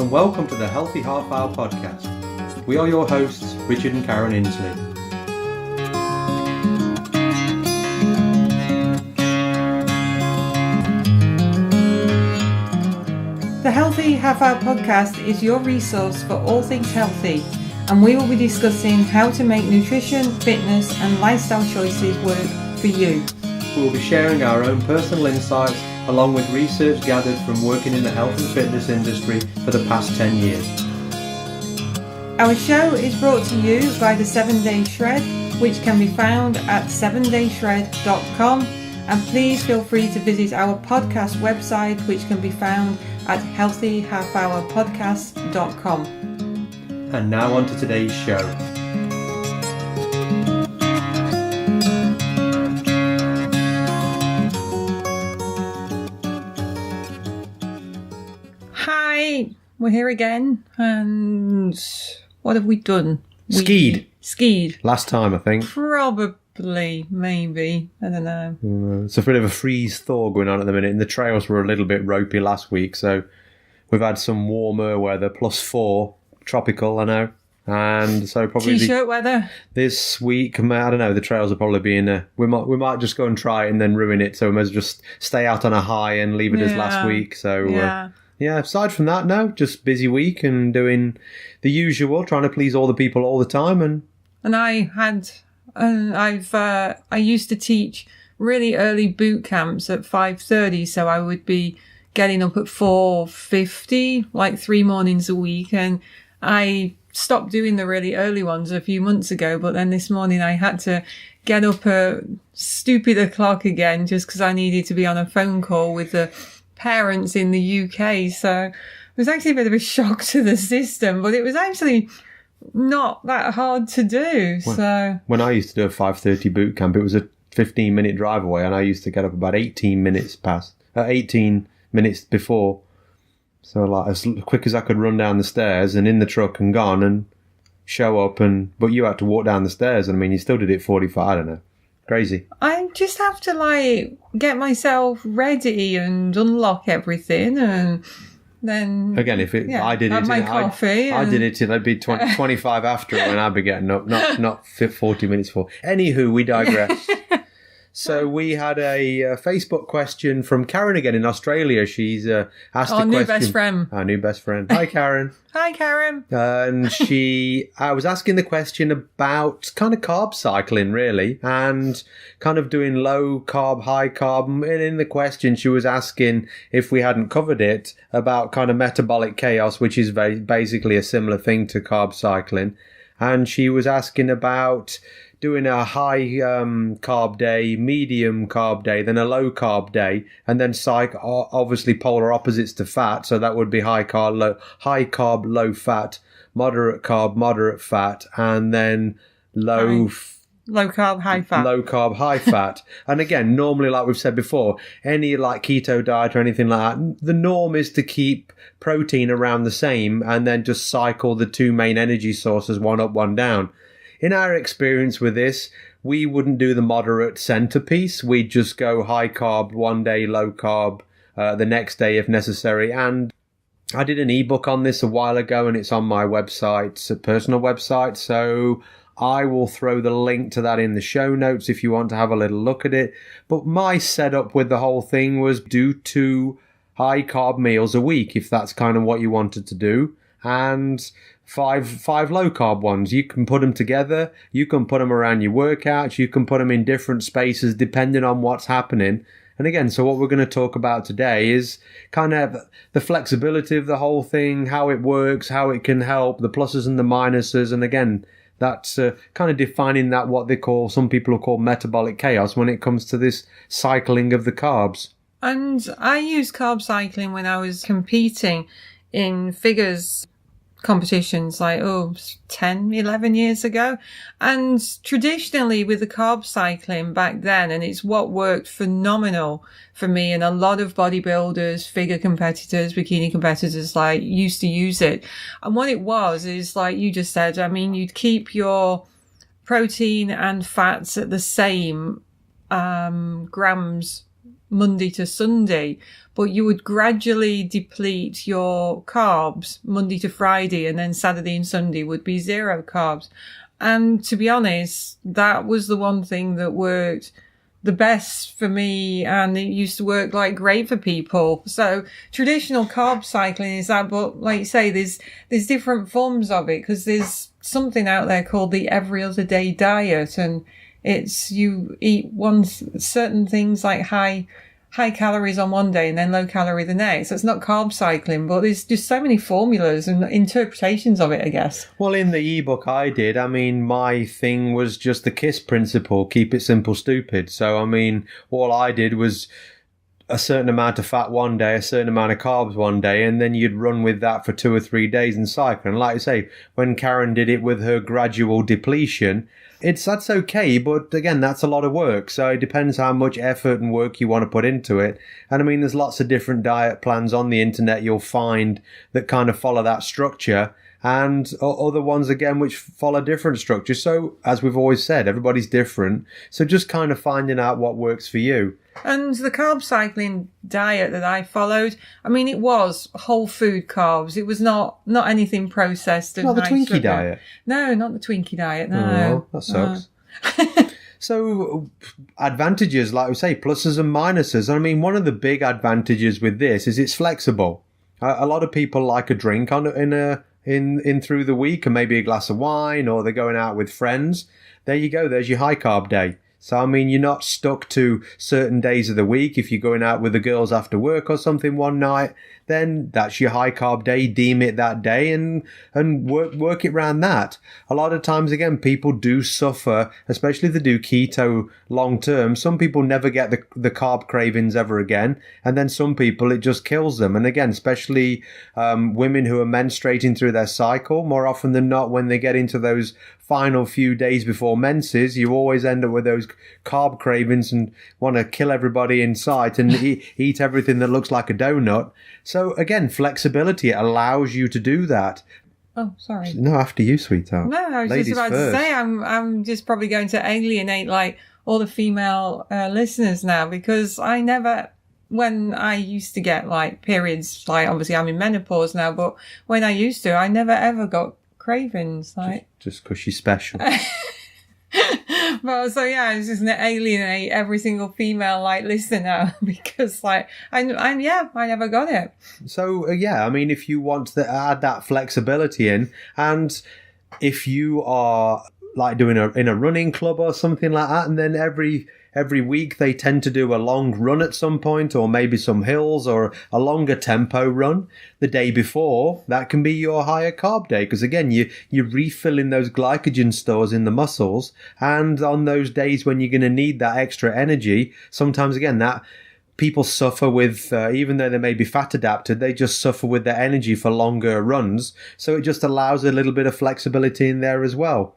and welcome to the Healthy Half Hour podcast. We are your hosts, Richard and Karen Inslee. The Healthy Half Hour podcast is your resource for all things healthy, and we will be discussing how to make nutrition, fitness and lifestyle choices work for you. We will be sharing our own personal insights along with research gathered from working in the health and fitness industry for the past 10 years. Our show is brought to you by the 7 Day Shred, which can be found at 7dayshred.com, and please feel free to visit our podcast website, which can be found at healthyhalfhourpodcast.com. And now on to today's show. Hi, we're here again, and what have we done? Skied. Last time, I think. Probably, maybe. I don't know. It's a bit of a freeze thaw going on at the minute, and the trails were a little bit ropey last week, so we've had some warmer weather, +4, tropical, I know. And so probably T-shirt weather. This week, I don't know, the trails will probably be we might just go and try it and then ruin it, so we might as well just stay out on a high and leave it as last week. So aside from that, no, just busy week and doing the usual, trying to please all the people all the time. And I used to teach really early boot camps at 5:30, so I would be getting up at 4:50, like 3 mornings a week, and I stopped doing the really early ones a few months ago, but then this morning I had to get up at stupid o'clock again just because I needed to be on a phone call with the parents in the UK. So it was actually a bit of a shock to the system, but it was actually not that hard to do. When I used to do a 5:30 boot camp, it was a 15-minute drive away, and I used to get up about 18 minutes before. So like as quick as I could run down the stairs and in the truck and gone and show up, but you had to walk down the stairs, and I mean you still did it 45, I don't know. Crazy. I just have to get myself ready and unlock everything, and then again, I did it, my coffee. I did it till I'd be 25 after when I'd be getting up, not 40 minutes before. Anywho, we digress. So we had a Facebook question from Karen again in Australia. She's asked a question. Our new best friend. Hi, Karen. Hi, Karen. And I was asking the question about kind of carb cycling, really, and kind of doing low carb, high carb. And in the question, she was asking if we hadn't covered it about kind of metabolic chaos, which is basically a similar thing to carb cycling. And she was asking about doing a high carb day, medium carb day, then a low carb day, and then obviously polar opposites to fat. So that would be high carb, low fat, moderate carb, moderate fat, and then low carb, high fat. Low carb, high fat. And again, normally, like we've said before, any like keto diet or anything like that, the norm is to keep protein around the same and then just cycle the two main energy sources, one up, one down. In our experience with this, we wouldn't do the moderate centerpiece. We'd just go high carb one day, low carb the next day if necessary. And I did an ebook on this a while ago, and it's on my website, a personal website. So I will throw the link to that in the show notes if you want to have a little look at it. But my setup with the whole thing was do 2 high carb meals a week, if that's kind of what you wanted to do, and five low carb ones. You can put them together. You can put them around your workouts. You can put them in different spaces depending on what's happening. And again, so what we're going to talk about today is kind of the flexibility of the whole thing, how it works, how it can help, the pluses and the minuses. And again, that's kind of defining that what some people call metabolic chaos when it comes to this cycling of the carbs. And I used carb cycling when I was competing in figures competitions 10, 11 years ago. And traditionally with the carb cycling back then, and it's what worked phenomenal for me, and a lot of bodybuilders, figure competitors, bikini competitors used to use it. And what it was is like you just said, I mean, you'd keep your protein and fats at the same grams Monday to Sunday, but you would gradually deplete your carbs Monday to Friday, and then Saturday and Sunday would be 0 carbs. And to be honest, that was the one thing that worked the best for me, and it used to work like great for people. So traditional carb cycling is that, but like you say, there's different forms of it, because there's something out there called the every other day diet, and it's you eat certain things like high calories on one day and then low calorie the next. So it's not carb cycling, but there's just so many formulas and interpretations of it, I guess. Well, in the ebook I did, I mean, my thing was just the KISS principle, keep it simple, stupid. So, I mean, all I did was a certain amount of fat one day, a certain amount of carbs one day, and then you'd run with that for 2 or 3 days and cycle. And like I say, when Karen did it with her gradual depletion, that's okay, but again, that's a lot of work. So it depends how much effort and work you want to put into it. And I mean, there's lots of different diet plans on the internet you'll find that kind of follow that structure, and other ones again which follow different structures. So as we've always said, everybody's different. So just kind of finding out what works for you. And the carb cycling diet that I followed, I mean, it was whole food carbs. It was not anything processed. And not the Twinkie diet. No, not the Twinkie diet. No, that sucks. So advantages, like we say, pluses and minuses. I mean, one of the big advantages with this is it's flexible. A lot of people like a drink in through the week, and maybe a glass of wine, or they're going out with friends. There you go. There's your high carb day. So, I mean, you're not stuck to certain days of the week. If you're going out with the girls after work or something one night, then that's your high carb day. Deem it that day and work it around that. A lot of times, again, people do suffer, especially if they do keto long term. Some people never get the carb cravings ever again. And then some people, it just kills them. And again, especially women who are menstruating through their cycle, more often than not, when they get into those final few days before menses, you always end up with those carb cravings and want to kill everybody in sight and eat everything that looks like a donut. So again, flexibility, it allows you to do that. Oh, sorry. No, after you, sweetheart. No, I was Ladies just about first. to say I'm just probably going to alienate like all the female listeners now, because I never, when I used to get like periods, like obviously I'm in menopause now, but when I used to, I never ever got cravings, like just because she's special. Well, so yeah, I was just going to alienate every single female like listener now, because like I never got it. So yeah, I mean, if you want to add that flexibility in, and if you are like doing in a running club or something like that, and then every week they tend to do a long run at some point, or maybe some hills, or a longer tempo run the day before, that can be your higher carb day, because again, you're refilling those glycogen stores in the muscles, and on those days when you're going to need that extra energy, sometimes again that people suffer with, even though they may be fat adapted, they just suffer with their energy for longer runs. So it just allows a little bit of flexibility in there as well.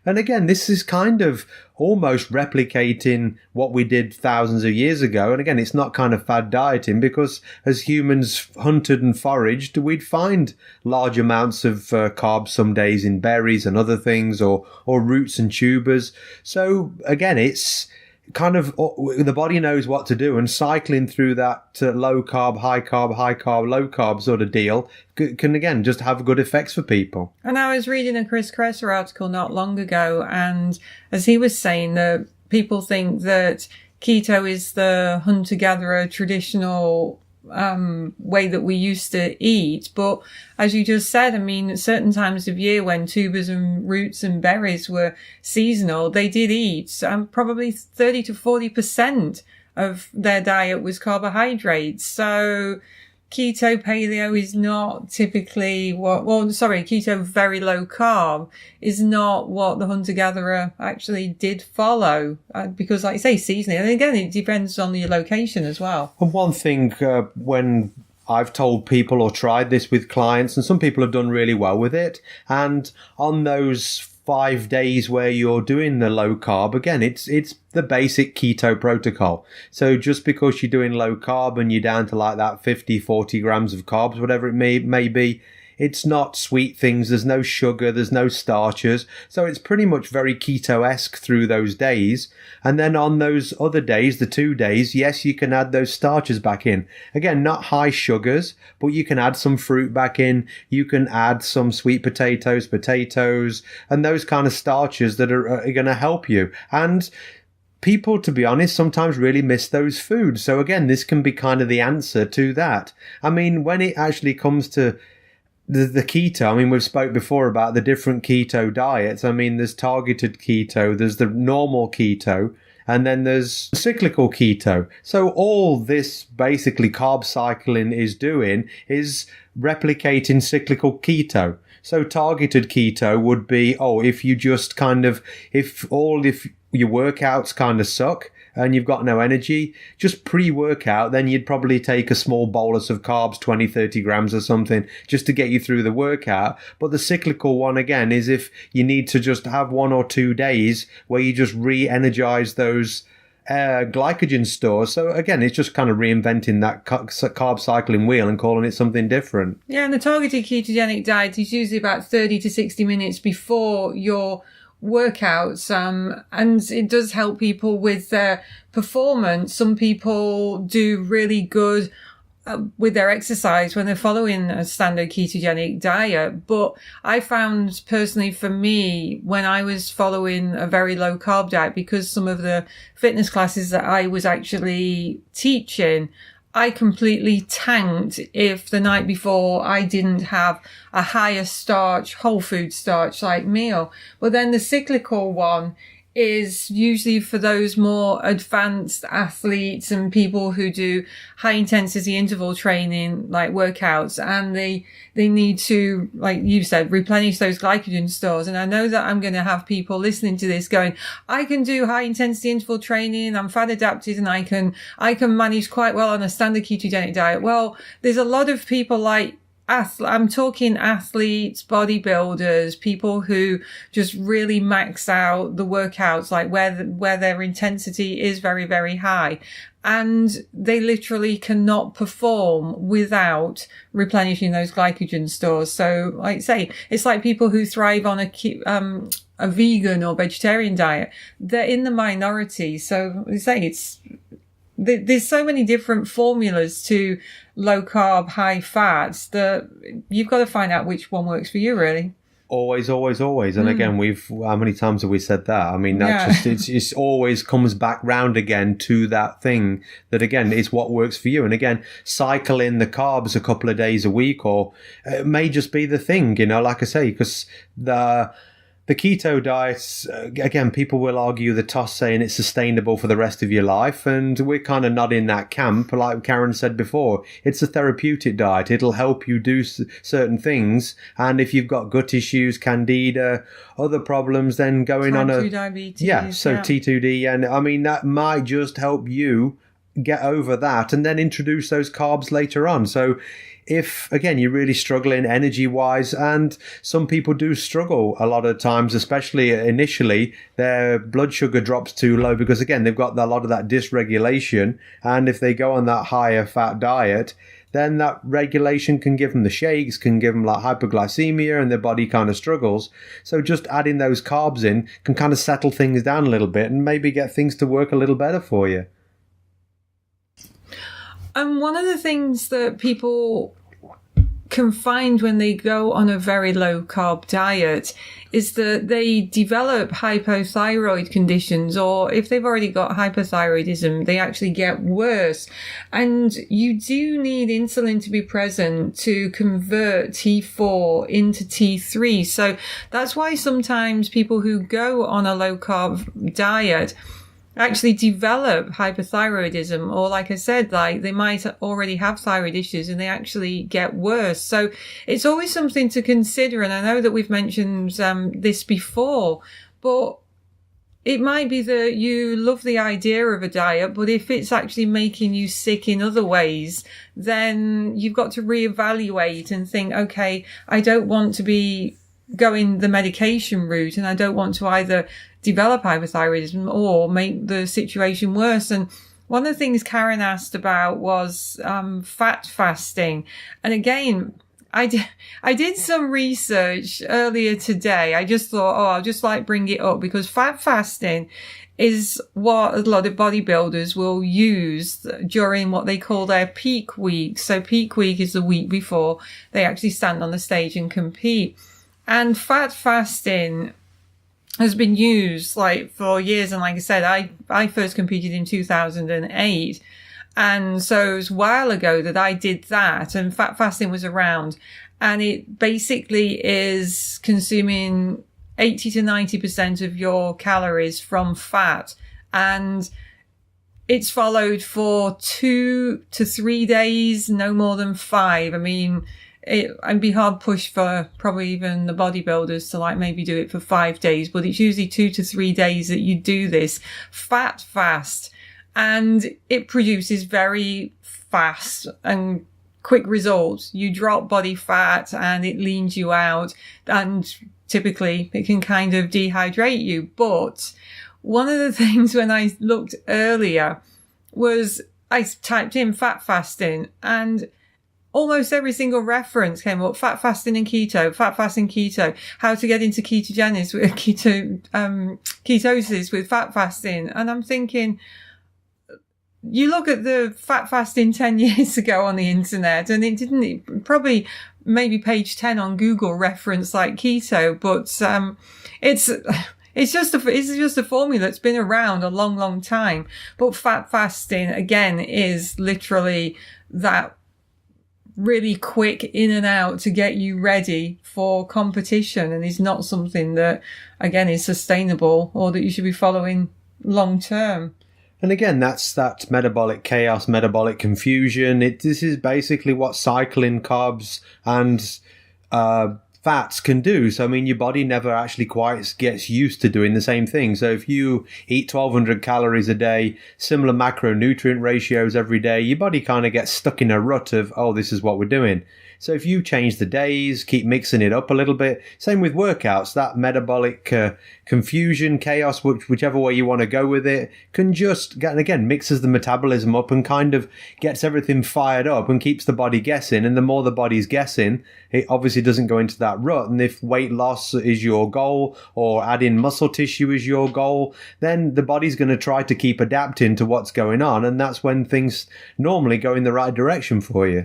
And again, this is kind of almost replicating what we did thousands of years ago. And again, it's not kind of fad dieting, because as humans hunted and foraged, we'd find large amounts of carbs some days in berries and other things, or roots and tubers. So again, it's kind of the body knows what to do, and cycling through that low carb, high carb, low carb sort of deal can again just have good effects for people. And I was reading a Chris Kresser article not long ago, and as he was saying that people think that keto is the hunter-gatherer traditional way that we used to eat, but as you just said, I mean, at certain times of year when tubers and roots and berries were seasonal, they did eat probably 30 to 40% of their diet was carbohydrates. So keto paleo is not typically keto very low carb is not what the hunter-gatherer actually did follow, because like you say, seasonally, and again, it depends on your location as well. And one thing, when I've told people or tried this with clients, and some people have done really well with it, and on those 5 days where you're doing the low carb, again, it's the basic keto protocol. So just because you're doing low carb and you're down to like that 50, 40 grams of carbs, whatever it may be, It's not sweet things. There's no sugar. There's no starches. So it's pretty much very keto-esque through those days. And then on those other days, the 2 days, yes, you can add those starches back in. Again, not high sugars, but you can add some fruit back in. You can add some sweet potatoes, and those kind of starches that are going to help you. And people, to be honest, sometimes really miss those foods. So again, this can be kind of the answer to that. I mean, when it actually comes to the keto, I mean, we've spoke before about the different keto diets. I mean, there's targeted keto, there's the normal keto, and then there's cyclical keto. So all this basically Carb Cycling is doing is replicating cyclical keto. So targeted keto would be, if you just if your workouts kind of suck and you've got no energy, just pre-workout, then you'd probably take a small bolus of carbs, 20, 30 grams or something, just to get you through the workout. But the cyclical one, again, is if you need to just have 1 or 2 days where you just re-energize those glycogen stores. So again, it's just kind of reinventing that carb cycling wheel and calling it something different. Yeah, and the targeted ketogenic diet is usually about 30 to 60 minutes before your workouts, and it does help people with their performance. Some people do really good with their exercise when they're following a standard ketogenic diet. But I found personally for me, when I was following a very low carb diet, because some of the fitness classes that I was actually teaching, I completely tanked if the night before I didn't have a higher starch, whole food starch like meal. But then the cyclical one is usually for those more advanced athletes and people who do high intensity interval training, like workouts, and they need to, like you said, replenish those glycogen stores. And I know that I'm going to have people listening to this going, I can do high intensity interval training, I'm fat adapted, and I can manage quite well on a standard ketogenic diet. Well, there's a lot of people like I'm talking athletes, bodybuilders, people who just really max out the workouts, like where their intensity is very, very high. And they literally cannot perform without replenishing those glycogen stores. So, like I say, it's like people who thrive on a vegan or vegetarian diet. They're in the minority. So, like I say, there's so many different formulas to low carb, high fats that you've got to find out which one works for you, really. Always. And again, how many times have we said that? I mean, it's always comes back round again to that thing that, again, is what works for you. And again, cycle in the carbs a couple of days a week, or it may just be the thing, like I say, because the keto diets, again, people will argue the toss saying it's sustainable for the rest of your life. And we're kind of not in that camp. Like Karen said before, it's a therapeutic diet. It'll help you do certain things. And if you've got gut issues, candida, other problems, then going Type on 2 diabetes. T2D. And I mean, that might just help you get over that and then introduce those carbs later on. So if, again, you're really struggling energy-wise, and some people do struggle a lot of times, especially initially, their blood sugar drops too low because, again, they've got a lot of that dysregulation. And if they go on that higher fat diet, then that regulation can give them the shakes, can give them like hypoglycemia, and their body kind of struggles. So just adding those carbs in can kind of settle things down a little bit and maybe get things to work a little better for you. And one of the things that people can find when they go on a very low carb diet is that they develop hypothyroid conditions, or if they've already got hypothyroidism, they actually get worse. And you do need insulin to be present to convert T4 into T3. So that's why sometimes people who go on a low carb diet actually develop hypothyroidism, or like I said, like they might already have thyroid issues and they actually get worse. So it's always something to consider. And I know that we've mentioned this before, but it might be that you love the idea of a diet, but if it's actually making you sick in other ways, then you've got to reevaluate and think, okay, I don't want to be going the medication route, and I don't want to either develop hypothyroidism or make the situation worse. And one of the things Karen asked about was fat fasting. And again, I did some research earlier today. I just thought, I'll just bring it up because fat fasting is what a lot of bodybuilders will use during what they call their peak week. So peak week is the week before they actually stand on the stage and compete. And fat fasting has been used for years. And like I said, I first competed in 2008. And so it was a while ago that I did that, and fat fasting was around. And it basically is consuming 80 to 90% of your calories from fat. And it's followed for 2 to 3 days, no more than 5. I mean, I'd be hard pushed for probably even the bodybuilders to maybe do it for 5 days, but it's usually 2 to 3 days that you do this fat fast. And it produces very fast and quick results. You drop body fat and it leans you out, and typically it can kind of dehydrate you. But one of the things when I looked earlier was I typed in fat fasting, and almost every single reference came up: fat fasting and keto, fat fasting keto, how to get into ketosis with fat fasting. And I'm thinking, you look at the fat fasting 10 years ago on the internet, and it probably maybe page 10 on Google reference keto, but it's just a formula that's been around a long, long time. But fat fasting again is literally that really quick in and out to get you ready for competition, and is not something that again is sustainable or that you should be following long term. And again, that's that metabolic chaos, metabolic confusion. This is basically what cycling, carbs, and fats can do. So, I mean, your body never actually quite gets used to doing the same thing. So if you eat 1,200 calories a day, similar macronutrient ratios every day, your body kind of gets stuck in a rut of, this is what we're doing. So if you change the days, keep mixing it up a little bit, same with workouts, that metabolic confusion, chaos, whichever way you want to go with it, can just, again, mixes the metabolism up and kind of gets everything fired up and keeps the body guessing. And the more the body's guessing, it obviously doesn't go into that rut. And if weight loss is your goal or adding muscle tissue is your goal, then the body's going to try to keep adapting to what's going on. And that's when things normally go in the right direction for you.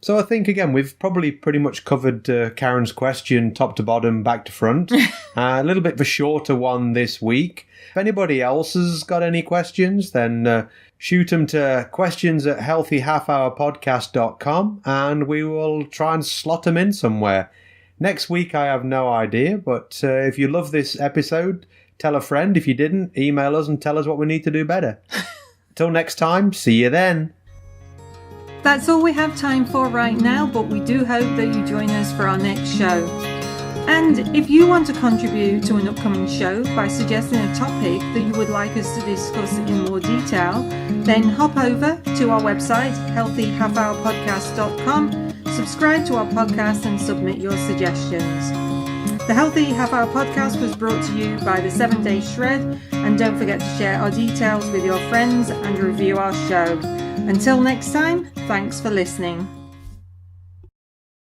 So I think, again, we've probably pretty much covered Karen's question top to bottom, back to front. A little bit of a shorter one this week. If anybody else has got any questions, then shoot them to questions@healthyhalfhourpodcast.com, and we will try and slot them in somewhere. Next week, I have no idea, but if you love this episode, tell a friend. If you didn't, email us and tell us what we need to do better. Till next time, see you then. That's all we have time for right now, but we do hope that you join us for our next show. And if you want to contribute to an upcoming show by suggesting a topic that you would like us to discuss in more detail, then hop over to our website, healthyhalfhourpodcast.com, subscribe to our podcast and submit your suggestions. The Healthy Half Hour Podcast was brought to you by the 7 Day Shred, and don't forget to share our details with your friends and review our show. Until next time, thanks for listening.